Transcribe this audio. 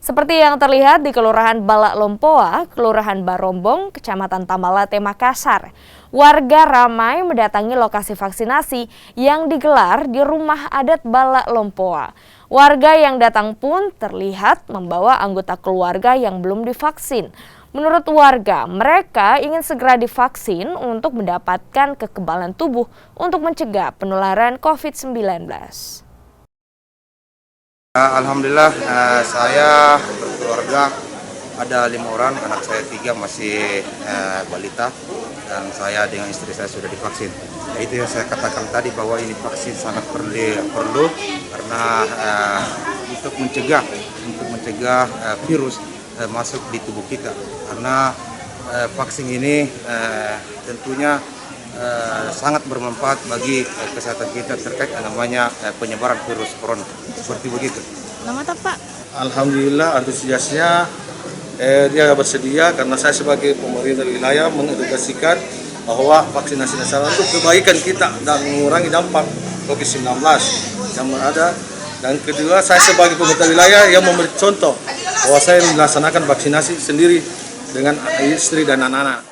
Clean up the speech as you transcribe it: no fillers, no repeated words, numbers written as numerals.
Seperti yang terlihat di Kelurahan Balak Lompoa, Kelurahan Barombong, Kecamatan Tamalate, Makassar. Warga ramai mendatangi lokasi vaksinasi yang digelar di rumah adat Balak Lompoa. Warga yang datang pun terlihat membawa anggota keluarga yang belum divaksin. Menurut warga, mereka ingin segera divaksin untuk mendapatkan kekebalan tubuh untuk mencegah penularan COVID-19. Alhamdulillah, saya berkeluarga ada 5 orang, anak saya 3 masih balita, dan saya dengan istri saya sudah divaksin. Itu yang saya katakan tadi bahwa ini vaksin sangat perlu karena untuk mencegah virus masuk di tubuh kita. Karena vaksin ini tentunya sangat bermanfaat bagi kesehatan kita terkait namanya penyebaran virus corona. Seperti begitu. Nama Pak? Alhamdulillah antusiasnya dia bersedia karena saya sebagai pemerintah wilayah mengedukasikan bahwa vaksinasi nasional itu kebaikan kita dan mengurangi dampak COVID-19 yang ada. Dan kedua, saya sebagai pemerintah wilayah yang memberi contoh bahwa saya melaksanakan vaksinasi sendiri dengan istri dan anak-anak.